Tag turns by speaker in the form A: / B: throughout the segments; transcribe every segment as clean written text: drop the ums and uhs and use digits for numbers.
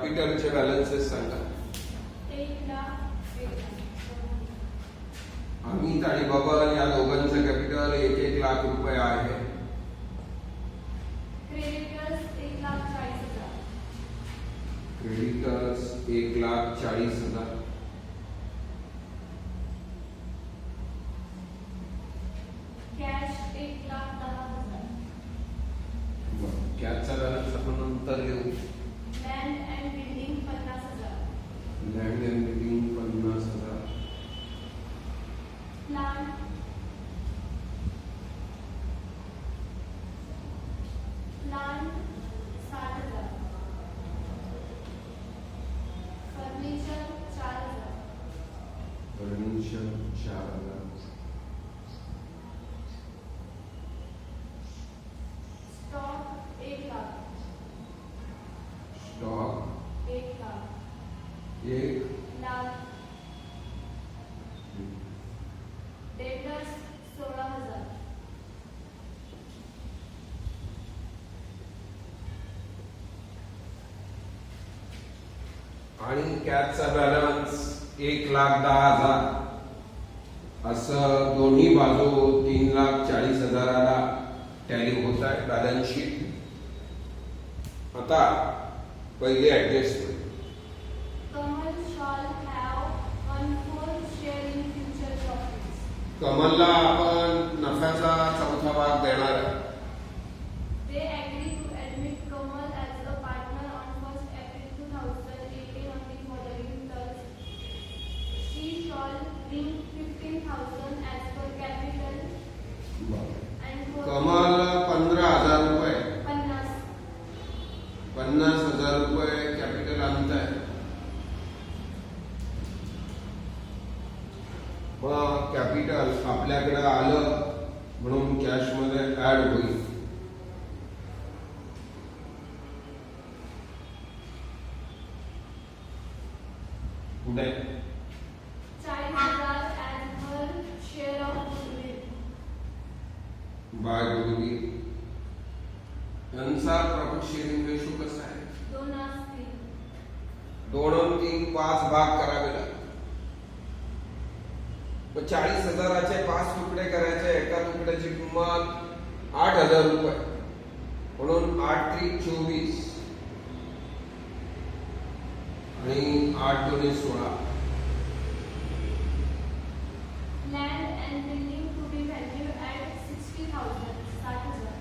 A: कॅपिटलचे balances सांगा.
B: 1,00,000.
A: अमित आणि बबन या दोघांचं कॅपिटल 1,00,000 रुपये आहे.
B: क्रेडिटर्स 1,40,000.
A: क्रेडिटर्स 1,40,000.
B: कॅश 1,10,000.
A: कॅशचा बॅलन्स आपण नंतर घेऊ.
B: Land and building 50,000.
A: Land and building 50,000.
B: Plant plant 60,000. Furniture 4,000.
A: Furniture 4,000.
B: Stock 1,00,000.
A: Stock
B: 1,00,000.
A: 1,00,000.
B: Debtors 16,000.
A: आणि कॅशचा बॅलन्स 1,10,000. असं दोन्ही बाजू 3,40,000ला टॅली होत आहे बॅलन्स शीट. आता पहिले adjustment.
B: Kamal shall have 1/4 share in future profits.
A: कमलला आपण नफ्याचा चौथा भाग देणार आहे.
B: They agree to admit Kamal as a partner on 1st April 2018 on the following terms. She shall bring 15,000 as per capital and for
A: Kamal 15,000 रुपये
B: 50.
A: 50,000 रुपये capital आणत आहे. मग कॅपिटल आपल्याकडे आलं म्हणून कॅश मध्ये ऍड होईल. पुढे
B: 40,000 as her share of goodwill.
A: By Guruji. यांचा प्रॉफिट शेअरिंग रेशो कसा आहे?
B: 2/3.
A: 2/3 5 भाग करावे लागतात. 40,000चे 5 तुकडे करायचे. एका तुकड्याची किंमत 8,000 रुपये म्हणून 8×3 = 24 आणि 8×2 = 16.
B: Land and building to be valued at 60,000. 60,000.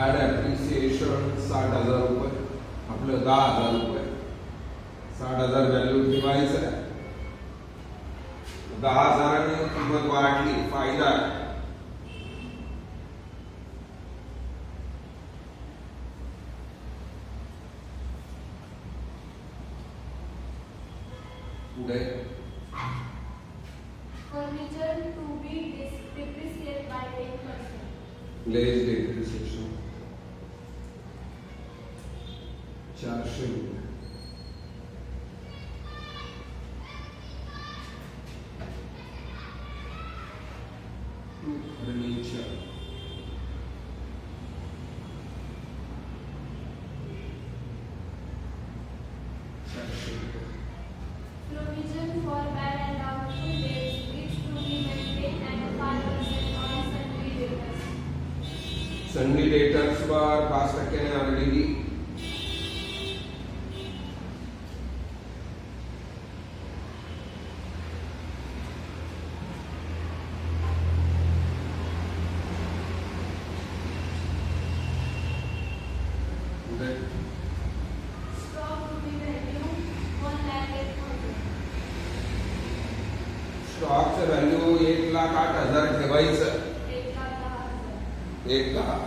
A: Add appreciation 60,000 रुपये. आपलं 10,000 रुपये. 60,000 व्हॅल्यू ठेवायचं आहे. 10,000ने किंमत वाढली, फायदा आहे. पुढे
B: Furniture to be depreciated by 10%.
A: Less depreciation 400 रुपये. फर्निचर 400 रुपये.
B: Provision for bad and doubtful debts which to be maintained at 5% on sundry debtors.
A: Sundry डेटर्सवर 5% RDD.
B: Stock to be valued 1,08,000.
A: स्टॉकचं व्हॅल्यू 1,08,000 ठेवायचं.
B: 1,10,000.
A: 1,10,000.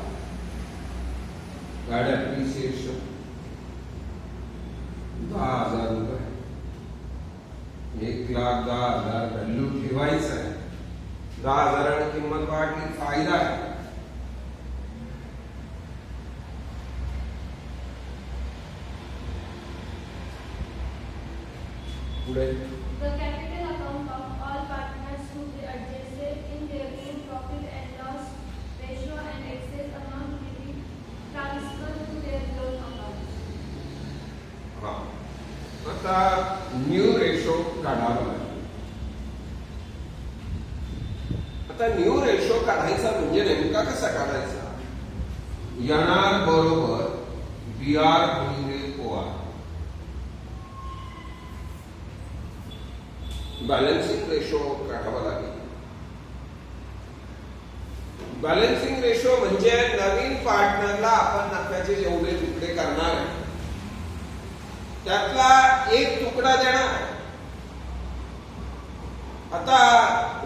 A: ऍड ऍप्रिसिएशन 10,000 रुपये. 1,10,000 value ठेवायचं आहे. 10,000 किंमत वाढली, फायदा आहे. पुढे
B: The capital account of all partners to be adjusted in their own profit and loss ratio and excess amount will be transferred to their loan accounts.
A: हा आता न्यू रेशो काढावा लागेल. आता न्यू रेशो काढायचा म्हणजे नेमका कसा काढायचा? येणार बरोबर BR गुणिले OR. बॅलन्सिंग रेशो काढावा लागेल. बॅलन्सिंग रेशो म्हणजे नवीन पार्टनरला आपण नफ्याचे जेवढे तुकडे करणार आहे त्यातला एक तुकडा देणार आहे. आता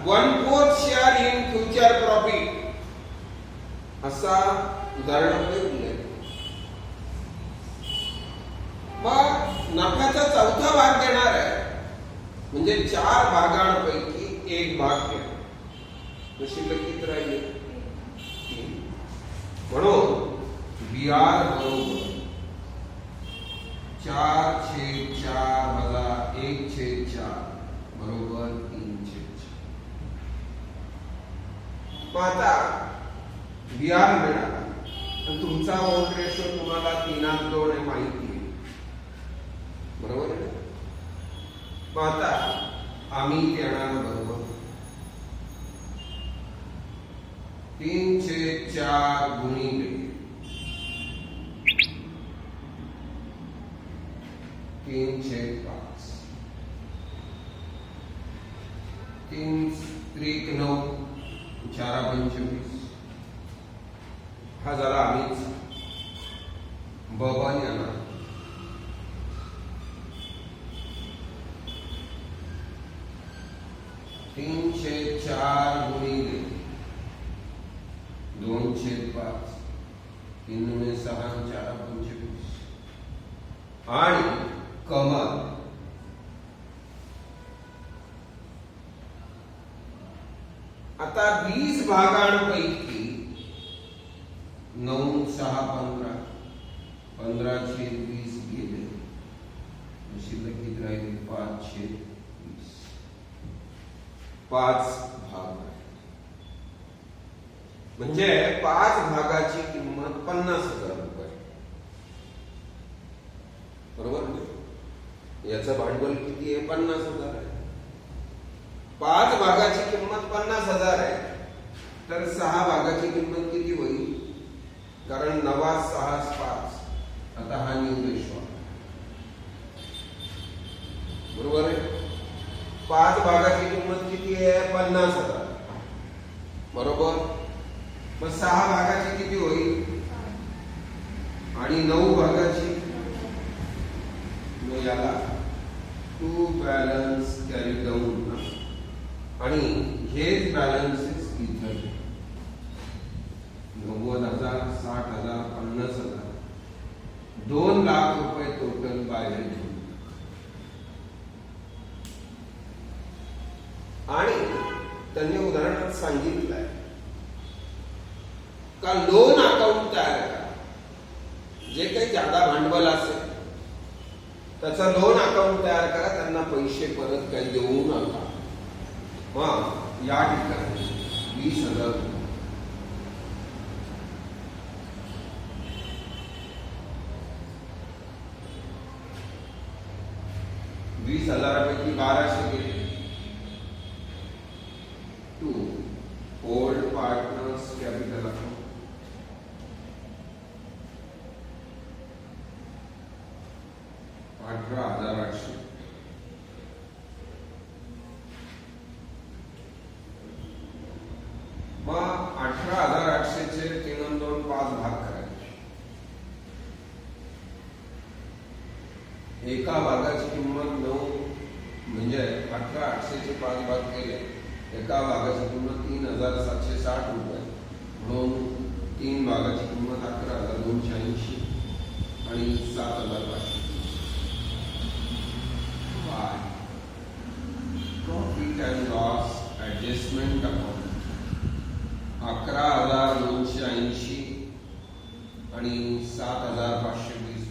A: 1/4 शेअर इन फ्युचर प्रॉफिट असा उदाहरणामध्ये उल्लेख. मग नफ्याचा चौथा भाग देणार आहे म्हणजे 4 भागांपैकी एक भाग देणार. शिल्लक किती राहिले? 3. म्हणून BR बरोबर 4/4 वजा 1/4 बरोबर 3/4. मग आता BR मिळाला आणि तुमचा ओन रेशो तुम्हाला 3:2 आहे माहिती आहे, बरोबर आहे. मग आता आम्ही देणार बरोबर 3/4 गुणिले 3/5. 3 त्रिक 9 4 25. हा झाला आम्हीच बबन येणार. तीन 4 गुणिले 2/5. 3 ने 6 4 25. आणि कमाल आता 20 भागांपैकी 9 6 15. 15/20 गेले. शिल्लक किती राहिले? 5/20. 5 भाग म्हणजे 5 भागाची किंमत 50,000 रुपये. बरोबर ना? याचं भांडवल किती आहे? 50,000 आहे. 5 भागाची किंमत 50,000 आहे तर 6 भागाची किंमत किती होईल? कारण 9 6 5. आता हा न्यू रेशो बरोबर आहे. 5 भागाची किंमत किती आहे? 50,000 बरोबर. मग 6 भागाची किती होईल? आणि 9 भागाची? मग याला टू बॅलन्स कॅरी डाऊन आणि हेच बॅलन्सेस इथं 90,000 60,000 50,000 2 लाख रुपये टोटल बाहेर घेऊन. आणि त्यांनी उदाहरणात सांगितलंय का लोन अकाउंट तयार करा. जे काही जादा भांडवल असेल त्याचं लोन अकाउंट तयार करा. त्यांना पैसे परत काही देऊ नका. मग या ठिकाणी 20,000 20,000पैकी 1200 गेले to old partners capital account. 18,800. मग 18,800 चे 3 आणि 2 5 भाग करायचे. एका भागाची किंमत 9 म्हणजे 18,800 चे 5 भाग केले. एका भागाची किंमत 3,760 रुपये म्हणून 3 भागाची किंमत 11,280 आणि 7,500. Profit and loss adjustment account 11,280 आणि 7,520.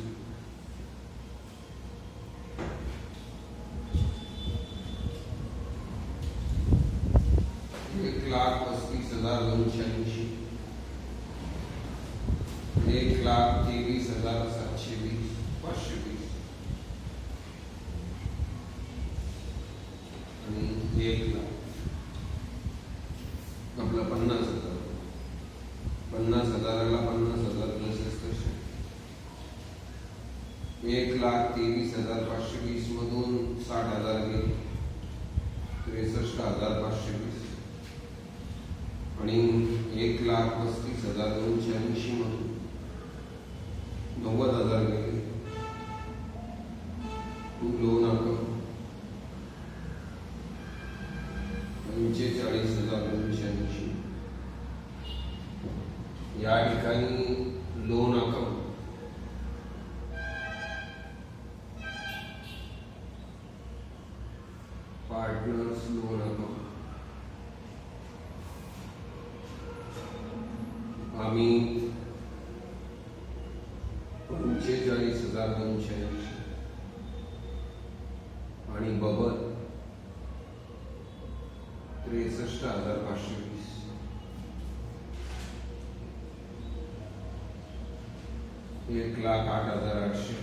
A: 1,35,280, 1,23,720, 520 आणि 1,00,000. आपला 50,000. 50,000ला 50,000 प्लस कसे 1,23,520 मधून 60,000 गेले, 63,520 आणि 1,35,280 मधून 90,000 गेले. Loan account 45,280. या ठिकाणी loan account partners loan account आम्ही 45,280 आणि बबल 63,520. एक 1,08,800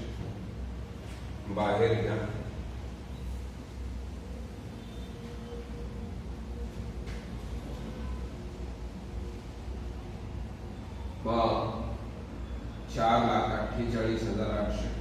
A: बाहेर घ्या. मग 4,48,800